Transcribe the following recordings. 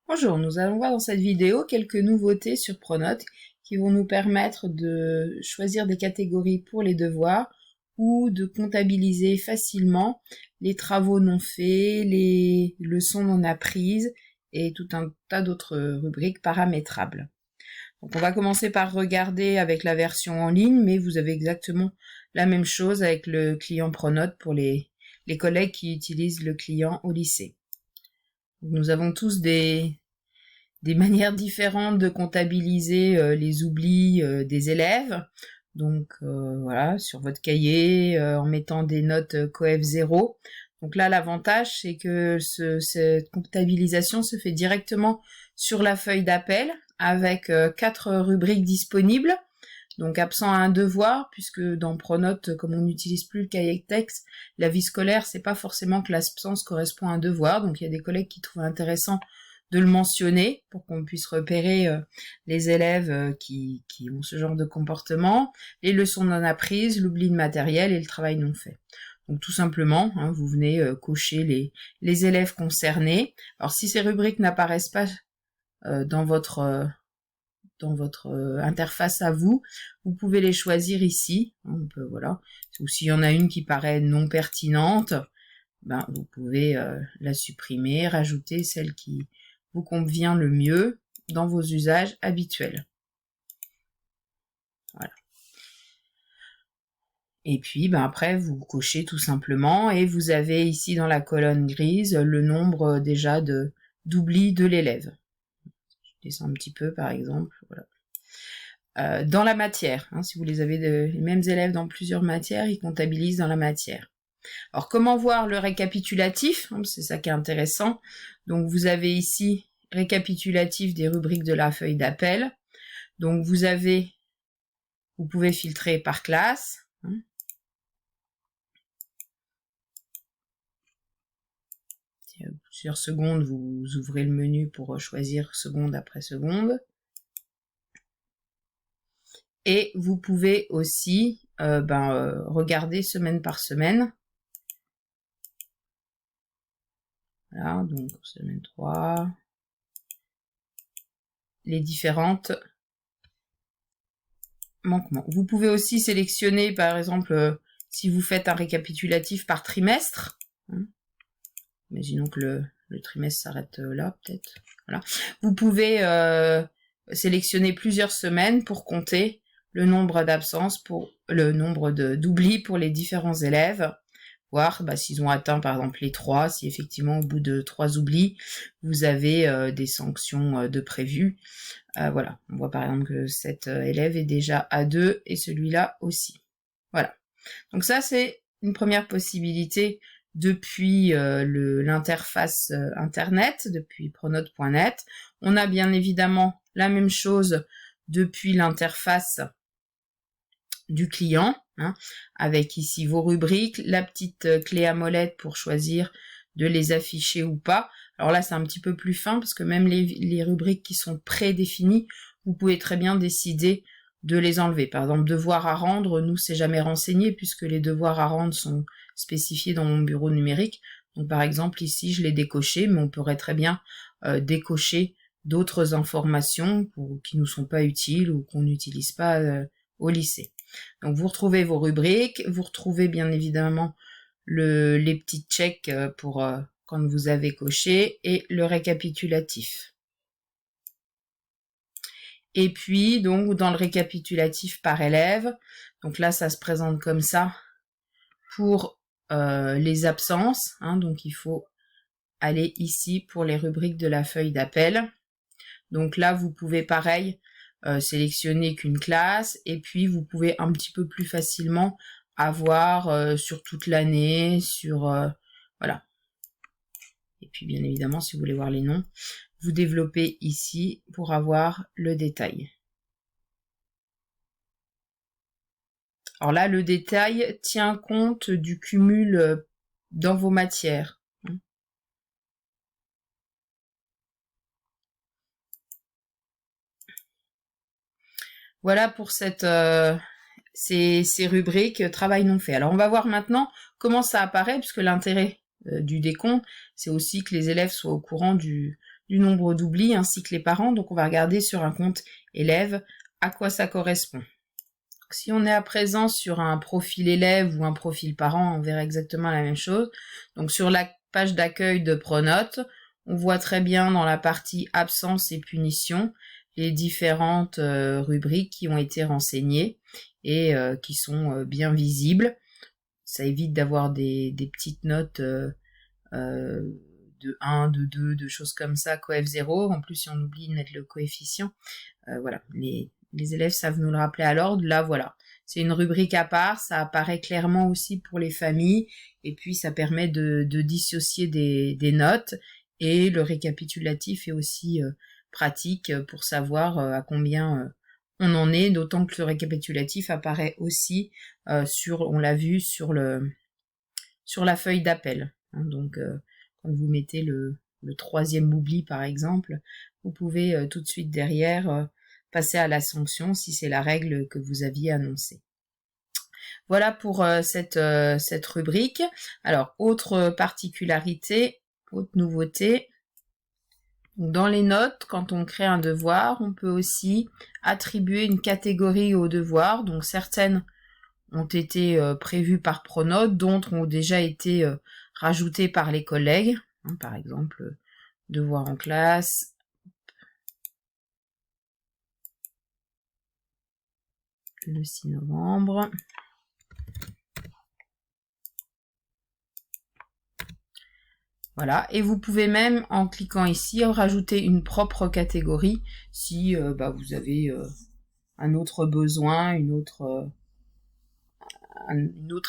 Bonjour, nous allons voir dans cette vidéo quelques nouveautés sur Pronote qui vont nous permettre de choisir des catégories pour les devoirs ou de comptabiliser facilement les travaux non faits, les leçons non apprises et tout un tas d'autres rubriques paramétrables. Donc on va commencer par regarder avec la version en ligne, mais vous avez exactement la même chose avec le client Pronote pour les collègues qui utilisent le client au lycée. Nous avons tous des manières différentes de comptabiliser les oublis des élèves. Donc voilà, sur votre cahier, en mettant des notes coef 0. Donc là, l'avantage, c'est que cette comptabilisation se fait directement sur la feuille d'appel avec 4 rubriques disponibles. Donc absent à un devoir, puisque dans Pronote, comme on n'utilise plus le cahier de texte, la vie scolaire, c'est pas forcément que l'absence correspond à un devoir. Donc il y a des collègues qui trouvent intéressant de le mentionner pour qu'on puisse repérer les élèves qui ont ce genre de comportement, les leçons non apprises, l'oubli de matériel et le travail non fait. Donc tout simplement, vous venez cocher les élèves concernés. Alors si ces rubriques n'apparaissent pas dans votre interface à vous, vous pouvez les choisir ici. On peut, voilà. Ou s'il y en a une qui paraît non pertinente, vous pouvez la supprimer, rajouter celle qui vous convient le mieux dans vos usages habituels. Voilà. Et puis après vous cochez tout simplement et vous avez ici dans la colonne grise le nombre déjà d'oublis de l'élève. Je descends un petit peu par exemple, voilà. Dans la matière, si vous les avez les mêmes élèves dans plusieurs matières, ils comptabilisent dans la matière. Alors comment voir le récapitulatif? C'est ça qui est intéressant. Donc vous avez ici récapitulatif des rubriques de la feuille d'appel. Donc vous pouvez filtrer par classe. Plusieurs secondes, vous ouvrez le menu pour choisir seconde après seconde. Et vous pouvez aussi regarder semaine par semaine. Voilà, donc semaine 3. Les différentes manquements. Vous pouvez aussi sélectionner, par exemple, si vous faites un récapitulatif par trimestre. Imaginons que le trimestre s'arrête là, peut-être. Voilà. Vous pouvez sélectionner plusieurs semaines pour compter le nombre d'absences, pour le nombre d'oublis pour les différents élèves. Voir s'ils ont atteint par exemple les 3, si effectivement au bout de 3 oublis, vous avez des sanctions de prévues. Voilà, on voit par exemple que cet élève est déjà à 2 et celui-là aussi. Voilà, donc ça c'est une première possibilité depuis l'interface internet, depuis pronote.net. On a bien évidemment la même chose depuis l'interface du client, avec ici vos rubriques, la petite clé à molette pour choisir de les afficher ou pas. Alors là, c'est un petit peu plus fin parce que même les rubriques qui sont prédéfinies, vous pouvez très bien décider de les enlever. Par exemple, devoirs à rendre, nous, c'est jamais renseigné puisque les devoirs à rendre sont spécifiés dans mon bureau numérique. Donc par exemple, ici, je l'ai décoché, mais on pourrait très bien décocher d'autres informations qui nous sont pas utiles ou qu'on n'utilise pas au lycée. Donc vous retrouvez vos rubriques, vous retrouvez bien évidemment les petits checks pour quand vous avez coché et le récapitulatif. Et puis donc dans le récapitulatif par élève, donc là ça se présente comme ça pour les absences, donc il faut aller ici pour les rubriques de la feuille d'appel. Donc là vous pouvez pareil sélectionner qu'une classe et puis vous pouvez un petit peu plus facilement avoir sur toute l'année, sur voilà. Et puis bien évidemment si vous voulez voir les noms, vous développez ici pour avoir le détail. Alors là le détail tient compte du cumul dans vos matières. Voilà pour ces rubriques travail non fait. Alors on va voir maintenant comment ça apparaît, puisque l'intérêt du décompte, c'est aussi que les élèves soient au courant du du nombre d'oublis ainsi que les parents. Donc on va regarder sur un compte élève à quoi ça correspond. Si on est à présent sur un profil élève ou un profil parent, on verra exactement la même chose. Donc sur la page d'accueil de Pronote, on voit très bien dans la partie absence et punition les différentes rubriques qui ont été renseignées et qui sont bien visibles. Ça évite d'avoir des petites notes de 1, de 2, de choses comme ça, coef 0. En plus, si on oublie de mettre le coefficient, voilà, les élèves savent nous le rappeler à l'ordre. Là, voilà, c'est une rubrique à part, ça apparaît clairement aussi pour les familles, et puis ça permet de dissocier des notes, et le récapitulatif est aussi pratique pour savoir à combien on en est, d'autant que le récapitulatif apparaît aussi on l'a vu, sur la feuille d'appel. Hein, donc, quand vous mettez le 3e oubli, par exemple, vous pouvez tout de suite derrière passer à la sanction si c'est la règle que vous aviez annoncée. Voilà pour cette rubrique. Alors, autre particularité, autre nouveauté. Dans les notes, quand on crée un devoir, on peut aussi attribuer une catégorie au devoir. Donc certaines ont été prévues par Pronote, d'autres ont déjà été rajoutées par les collègues. Par exemple, devoir en classe. Le 6 novembre. Voilà, et vous pouvez même, en cliquant ici, rajouter une propre catégorie si vous avez un autre besoin, une autre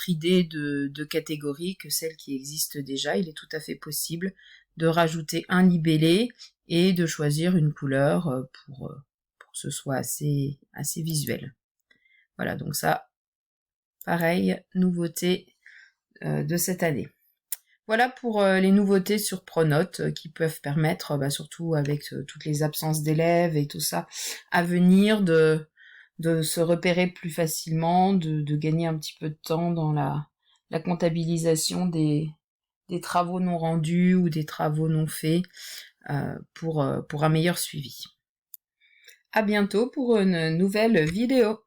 idée de catégorie que celle qui existe déjà. Il est tout à fait possible de rajouter un libellé et de choisir une couleur pour que ce soit assez visuel. Voilà, donc ça, pareil, nouveauté de cette année. Voilà pour les nouveautés sur Pronote qui peuvent permettre, surtout avec toutes les absences d'élèves et tout ça, à venir de se repérer plus facilement, de gagner un petit peu de temps dans la comptabilisation des travaux non rendus ou des travaux non faits pour un meilleur suivi. À bientôt pour une nouvelle vidéo.